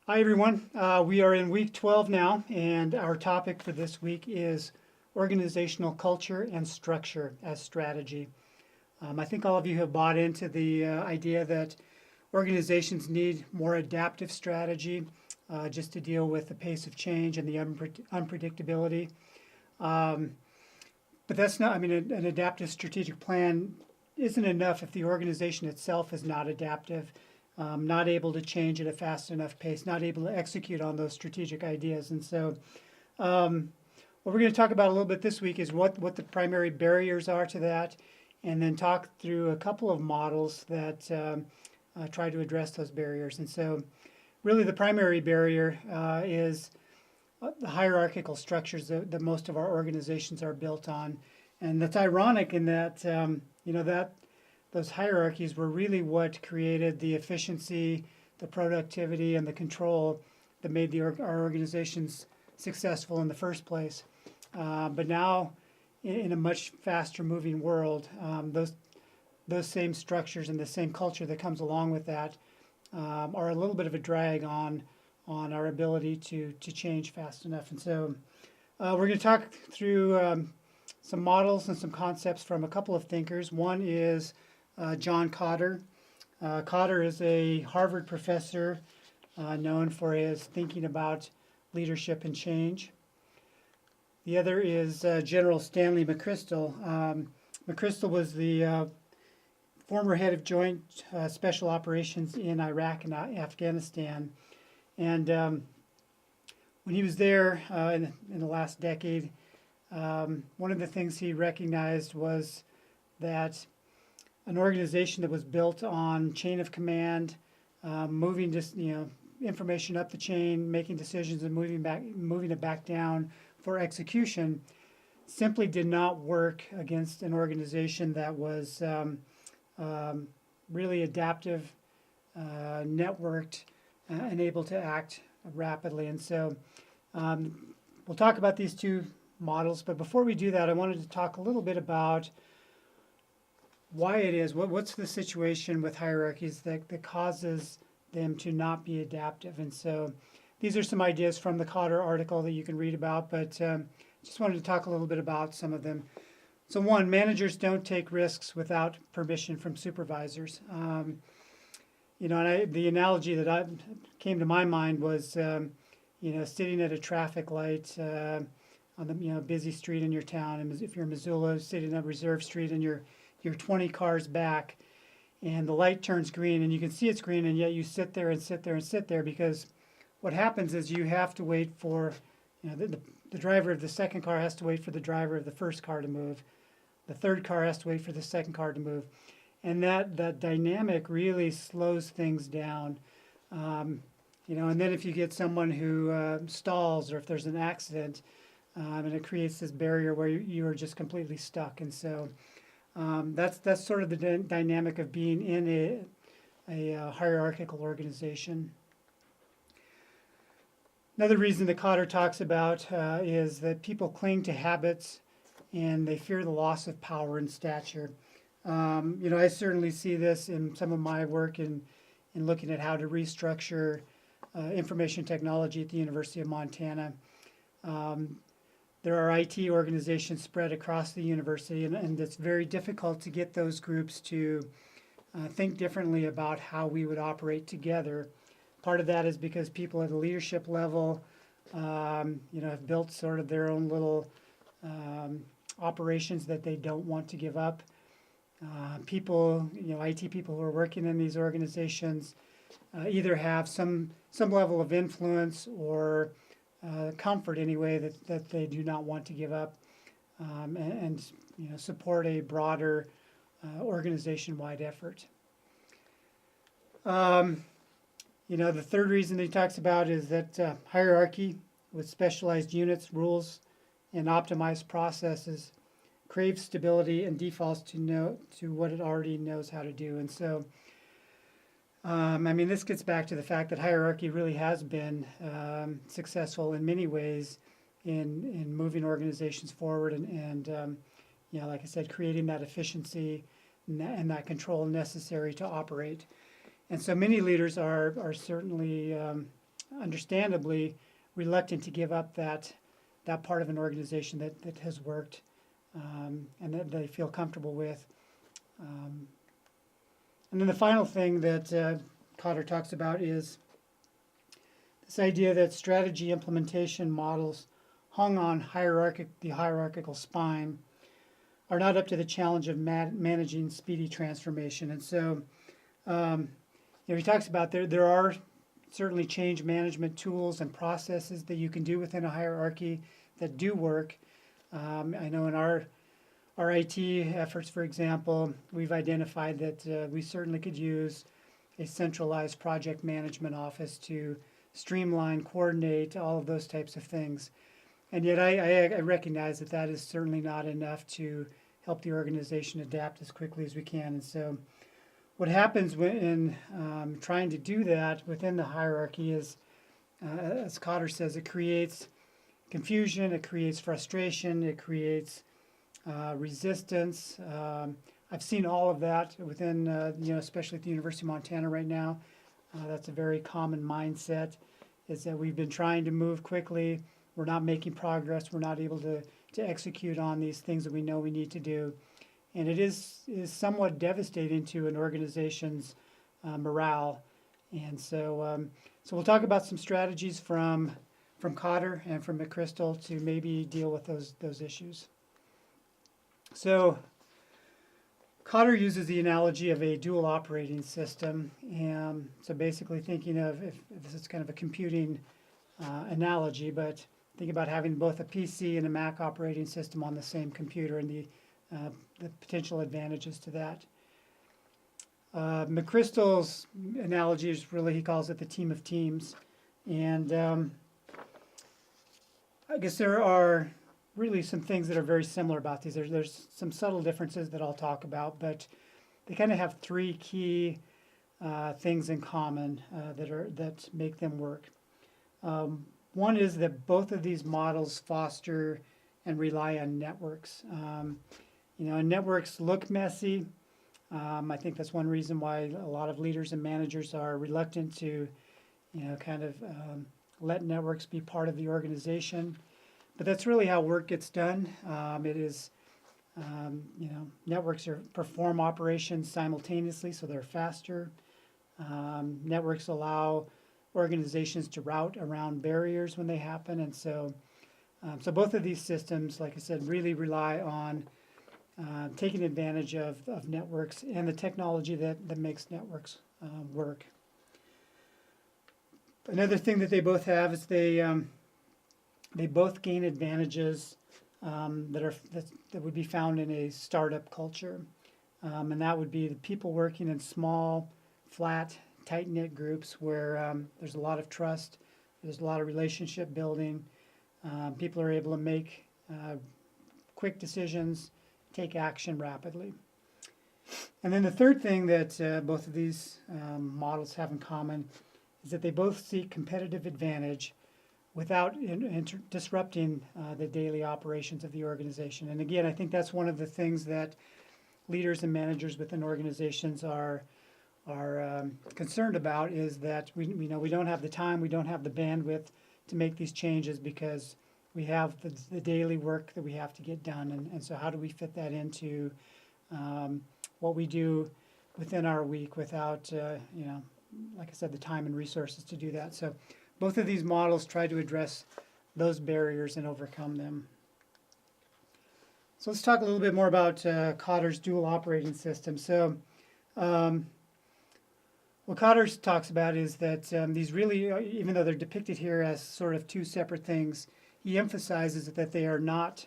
Hi, everyone. We are in week 12 now, and our topic for this week is organizational culture and structure as strategy. I think all of you have bought into the idea that organizations need more adaptive strategy just to deal with the pace of change and the unpredictability. Um, but that's not, I mean, an adaptive strategic plan isn't enough if the organization itself is not adaptive, not able to change at a fast enough pace, not able to execute on those strategic ideas. And so, um, what we're going to talk about a little bit this week is what the primary barriers are to that, and then talk through a couple of models that try to address those barriers. And so, really, the primary barrier is the hierarchical structures that most of our organizations are built on. And that's ironic in that, that those hierarchies were really what created the efficiency, the productivity, and the control that made our organizations successful in the first place. But now, in a much faster moving world, those same structures and the same culture that comes along with that are a little bit of a drag on our ability to change fast enough. And so we're going to talk through some models and some concepts from a couple of thinkers. One is John Kotter. Kotter is a Harvard professor known for his thinking about leadership and change. The other is General Stanley McChrystal. McChrystal was the former head of Joint Special Operations in Iraq and Afghanistan. And when he was there in the last decade, one of the things he recognized was that an organization that was built on chain of command, moving just information up the chain, making decisions, and moving it back down for execution, simply did not work against an organization that was really adaptive, networked, and able to act rapidly. And so we'll talk about these two models. But before we do that, I wanted to talk a little bit about why it is, what's the situation with hierarchies that causes them to not be adaptive. And so these are some ideas from the Kotter article that you can read about, but just wanted to talk a little bit about some of them. So one, managers don't take risks without permission from supervisors. The analogy that came to my mind was, sitting at a traffic light on the busy street in your town, and if you're in Missoula, sitting on a reserve street, and you're 20 cars back, and the light turns green, and you can see it's green, and yet you sit there and sit there and sit there because what happens is you have to wait for, the driver of the second car has to wait for the driver of the first car to move. The third car has to wait for the second car to move. And that dynamic really slows things down. And then if you get someone who stalls or if there's an accident, and it creates this barrier where you are just completely stuck. And so that's sort of the dynamic of being in a hierarchical organization. Another reason that Kotter talks about is that people cling to habits and they fear the loss of power and stature. I certainly see this in some of my work in looking at how to restructure information technology at the University of Montana. There are IT organizations spread across the university, and it's very difficult to get those groups to think differently about how we would operate together. Part of that is because people at the leadership level, have built sort of their own little operations that they don't want to give up. People, IT people who are working in these organizations either have some level of influence or comfort anyway that they do not want to give up, and support a broader organization-wide effort. The third reason that he talks about is that hierarchy with specialized units, rules, and optimized processes craves stability and defaults to what it already knows how to do. And so, this gets back to the fact that hierarchy really has been successful in many ways in moving organizations forward and like I said, creating that efficiency and that control necessary to operate. And so many leaders are certainly understandably reluctant to give up that part of an organization that has worked and that they feel comfortable with. Um, and then the final thing that Cotter talks about is this idea that strategy implementation models hung on the hierarchical spine are not up to the challenge of managing speedy transformation. And so, he talks about there are certainly change management tools and processes that you can do within a hierarchy that do work. I know in our IT efforts, for example, we've identified that we certainly could use a centralized project management office to streamline, coordinate, all of those types of things. And yet I recognize that that is certainly not enough to help the organization adapt as quickly as we can. And so what happens when trying to do that within the hierarchy is, as Cotter says, it creates confusion, it creates frustration, it creates resistance. I've seen all of that within, especially at the University of Montana right now. That's a very common mindset, is that we've been trying to move quickly. We're not making progress. We're not able to execute on these things that we know we need to do. And it is somewhat devastating to an organization's morale. And so we'll talk about some strategies from Cotter and from McChrystal to maybe deal with those issues. So Cotter uses the analogy of a dual operating system. And so basically thinking of, if this is kind of a computing analogy, but think about having both a PC and a Mac operating system on the same computer and the potential advantages to that. McChrystal's analogy is really, he calls it the team of teams. And I guess there are really some things that are very similar about these. There's some subtle differences that I'll talk about, but they kind of have three key things in common that make them work. One is that both of these models foster and rely on networks. And networks look messy. I think that's one reason why a lot of leaders and managers are reluctant to, let networks be part of the organization. But that's really how work gets done. It is, networks perform operations simultaneously, so they're faster. Networks allow organizations to route around barriers when they happen, and so both of these systems, like I said, really rely on taking advantage of networks and the technology that makes networks work. Another thing that they both have is they both gain advantages that would be found in a startup culture, and that would be the people working in small, flat, tight-knit groups where there's a lot of trust, there's a lot of relationship building. People are able to make quick decisions, take action rapidly. And then the third thing that both of these models have in common is that they both seek competitive advantage without disrupting the daily operations of the organization. And again, I think that's one of the things that leaders and managers within organizations are concerned about, is that we don't have the time, we don't have the bandwidth to make these changes because we have the daily work that we have to get done. And so how do we fit that into what we do within our week without, like I said, the time and resources to do that. So both of these models try to address those barriers and overcome them. So let's talk a little bit more about Cotter's dual operating system. So what Cotter talks about is that these really, even though they're depicted here as sort of two separate things, he emphasizes that they are not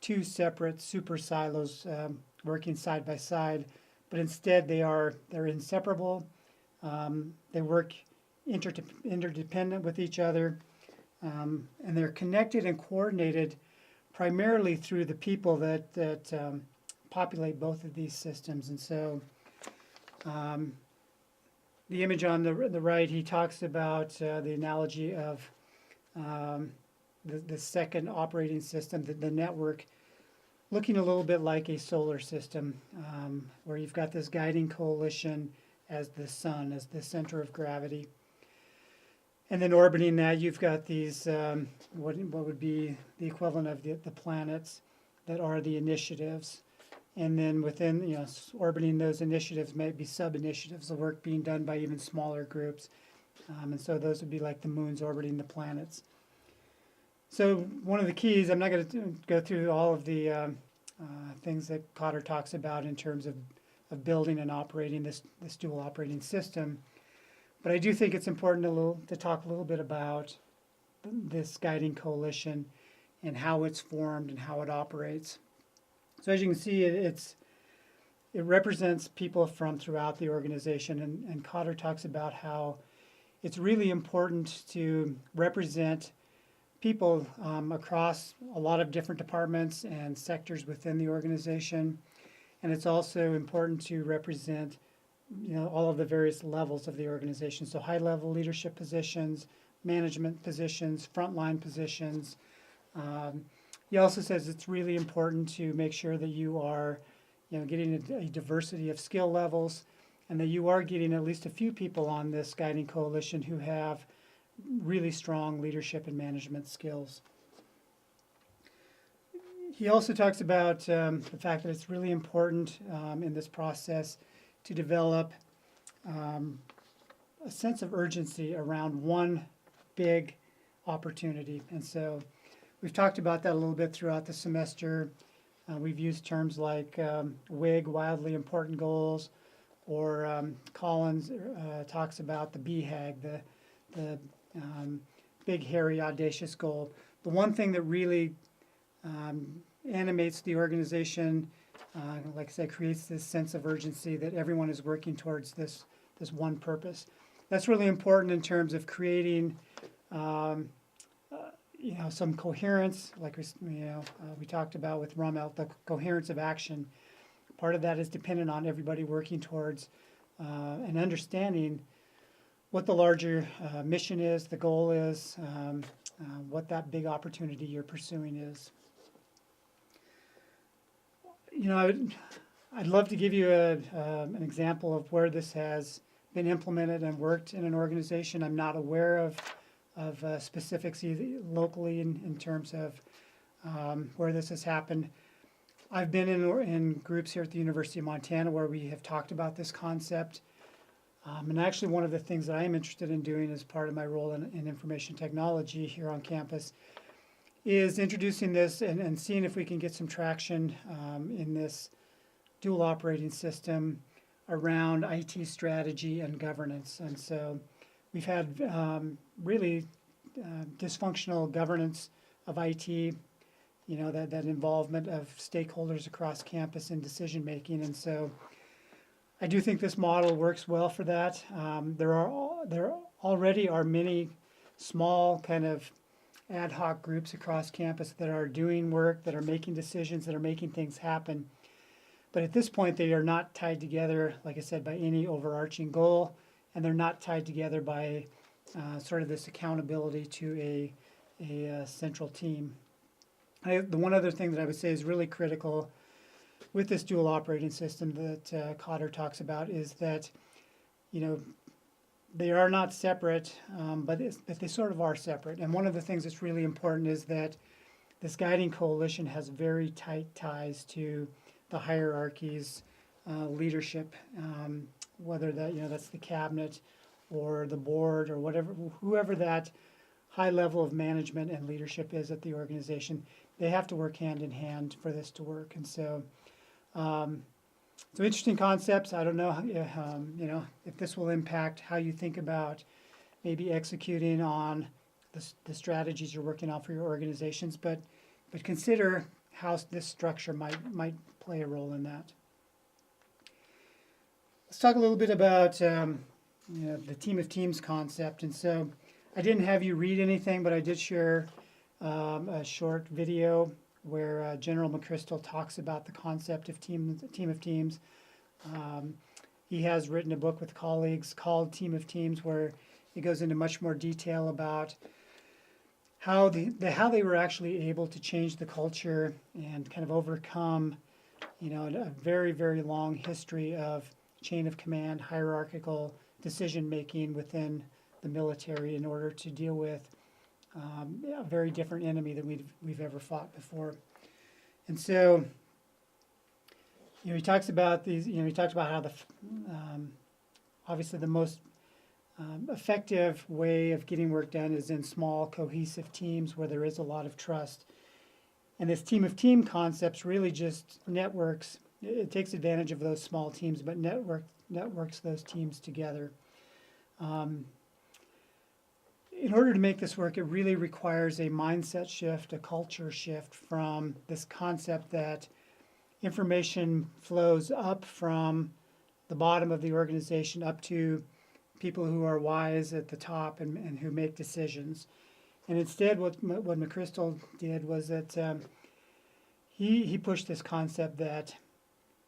two separate super silos working side by side, but instead they're inseparable. They work interdependent with each other, and they're connected and coordinated primarily through the people that populate both of these systems. And so the image on the right, he talks about the analogy of the second operating system, the network, looking a little bit like a solar system, where you've got this guiding coalition as the sun, as the center of gravity. And then orbiting that, you've got these, what would be the equivalent of the planets that are the initiatives. And then within, orbiting those initiatives might be sub-initiatives, the work being done by even smaller groups. And so those would be like the moons orbiting the planets. So one of the keys, I'm not going to go through all of the things that Cotter talks about in terms of building and operating this dual operating system. But I do think it's important to talk a little bit about this guiding coalition and how it's formed and how it operates. So as you can see, it represents people from throughout the organization, and Cotter talks about how it's really important to represent people across a lot of different departments and sectors within the organization. And it's also important to represent all of the various levels of the organization. So high-level leadership positions, management positions, frontline positions. He also says it's really important to make sure that you are getting a diversity of skill levels, and that you are getting at least a few people on this guiding coalition who have really strong leadership and management skills. He also talks about the fact that it's really important in this process to develop a sense of urgency around one big opportunity. And so we've talked about that a little bit throughout the semester. We've used terms like WIG, wildly important goals, or Collins talks about the BHAG, the big, hairy, audacious goal. The one thing that really animates the organization, like I said, creates this sense of urgency that everyone is working towards this one purpose. That's really important in terms of creating, some coherence, like we talked about with Rommel, the coherence of action. Part of that is dependent on everybody working towards and understanding what the larger mission is, the goal is, what that big opportunity you're pursuing is. I'd love to give you an example of where this has been implemented and worked in an organization. I'm not aware of specifics either locally in terms of where this has happened. I've been in groups here at the University of Montana where we have talked about this concept. And actually one of the things that I am interested in doing as part of my role in information technology here on campus is introducing this and seeing if we can get some traction in this dual operating system around IT strategy and governance. And so we've had really dysfunctional governance of IT, that involvement of stakeholders across campus in decision making. And so I do think this model works well for that. There already are many small kind of ad hoc groups across campus that are doing work, that are making decisions, that are making things happen. But at this point, they are not tied together, like I said, by any overarching goal, and they're not tied together by sort of this accountability to a central team. The one other thing that I would say is really critical with this dual operating system that Cotter talks about is that, they are not separate, but they sort of are separate. And one of the things that's really important is that this guiding coalition has very tight ties to the hierarchies, leadership, whether that's the cabinet or the board or whoever that high level of management and leadership is at the organization. They have to work hand in hand for this to work. And so, interesting concepts. I don't know, if this will impact how you think about maybe executing on the strategies you're working on for your organizations, but consider how this structure might play a role in that. Let's talk a little bit about the team of teams concept. And so I didn't have you read anything, but I did share a short video where General McChrystal talks about the concept of team of teams. He has written a book with colleagues called Team of Teams, where he goes into much more detail about how they were actually able to change the culture and kind of overcome, a very, very long history of chain of command, hierarchical decision making within the military in order to deal with a very different enemy than we've ever fought before. And so, he talks about these. He talks about how obviously the most effective way of getting work done is in small, cohesive teams where there is a lot of trust. And this team of team concepts really just networks. It takes advantage of those small teams, but networks those teams together. In order to make this work, it really requires a mindset shift, a culture shift from this concept that information flows up from the bottom of the organization up to people who are wise at the top and who make decisions. And instead, what McChrystal did was that he pushed this concept that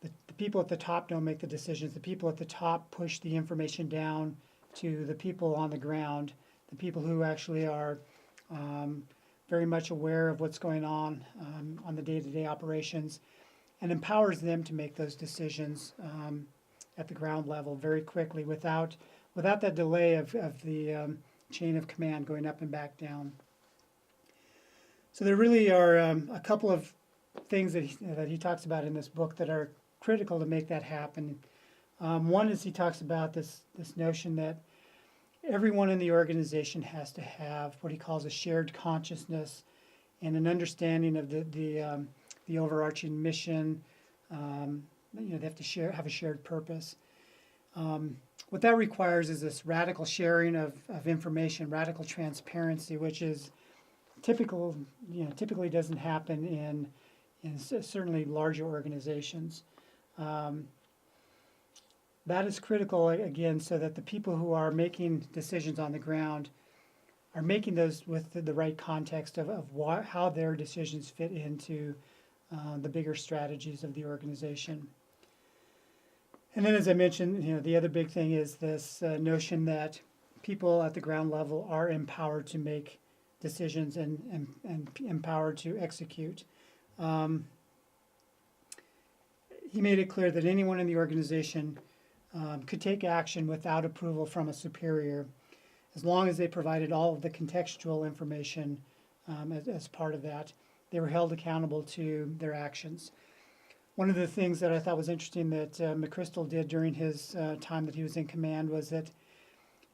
the people at the top don't make the decisions. The people at the top push the information down to the people on the ground, the people who actually are very much aware of what's going on the day-to-day operations, and empowers them to make those decisions at the ground level very quickly without that delay of the chain of command going up and back down. So there really are a couple of things that he talks about in this book that are critical to make that happen. One is he talks about this notion that everyone in the organization has to have what he calls a shared consciousness and an understanding of the overarching mission. They have to have a shared purpose. What that requires is this radical sharing of information, radical transparency, which is typically doesn't happen in certainly larger organizations. That is critical, again, so that the people who are making decisions on the ground are making those with the right context of how their decisions fit into the bigger strategies of the organization. And then, as I mentioned, the other big thing is this notion that people at the ground level are empowered to make decisions and empowered to execute. He made it clear that anyone in the organization could take action without approval from a superior, as long as they provided all of the contextual information as part of that. They were held accountable to their actions. One of the things that I thought was interesting that McChrystal did during his time that he was in command was that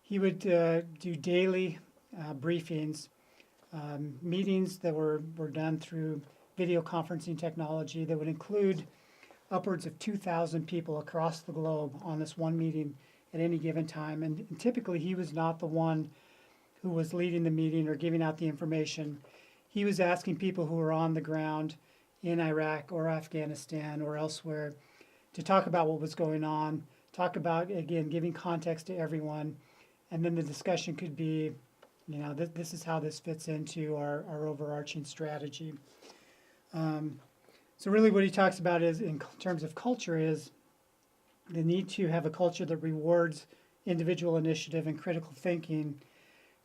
he would do daily briefings, meetings that were done through video conferencing technology that would include upwards of 2,000 people across the globe on this one meeting at any given time. And typically he was not the one who was leading the meeting or giving out the information. He was asking people who were on the ground in Iraq or Afghanistan or elsewhere to talk about what was going on, talk about, again, giving context to everyone, and then the discussion could be, this is how this fits into our overarching strategy. So really what he talks about is, in terms of culture, is the need to have a culture that rewards individual initiative and critical thinking,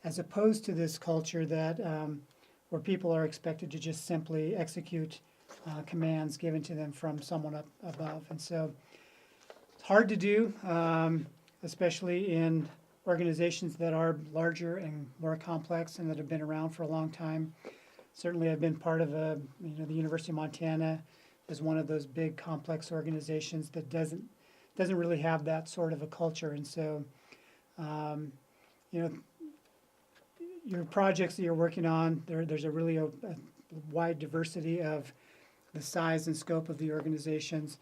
as opposed to this culture that where people are expected to just simply execute commands given to them from someone up above. And so it's hard to do, especially in organizations that are larger and more complex and that have been around for a long time. Certainly I've been part of the University of Montana is one of those big complex organizations that doesn't really have that sort of a culture. And so, your projects that you're working on, there's a really a wide diversity of the size and scope of the organizations.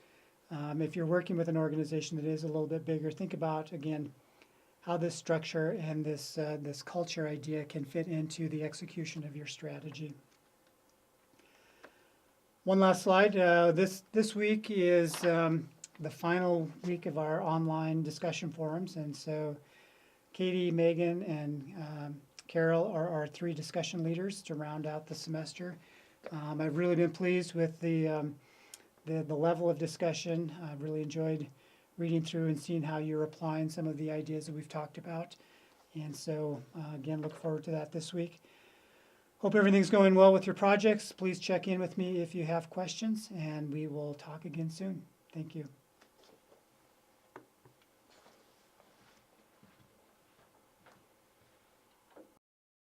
If you're working with an organization that is a little bit bigger, think about, again, how this structure and this culture idea can fit into the execution of your strategy. One last slide. This week is the final week of our online discussion forums, and so Katie, Megan, and Carol are our three discussion leaders to round out the semester. I've really been pleased with the level of discussion. I've really enjoyed reading through and seeing how you're applying some of the ideas that we've talked about. And so, again, look forward to that this week. Hope everything's going well with your projects. Please check in with me if you have questions, and we will talk again soon. Thank you.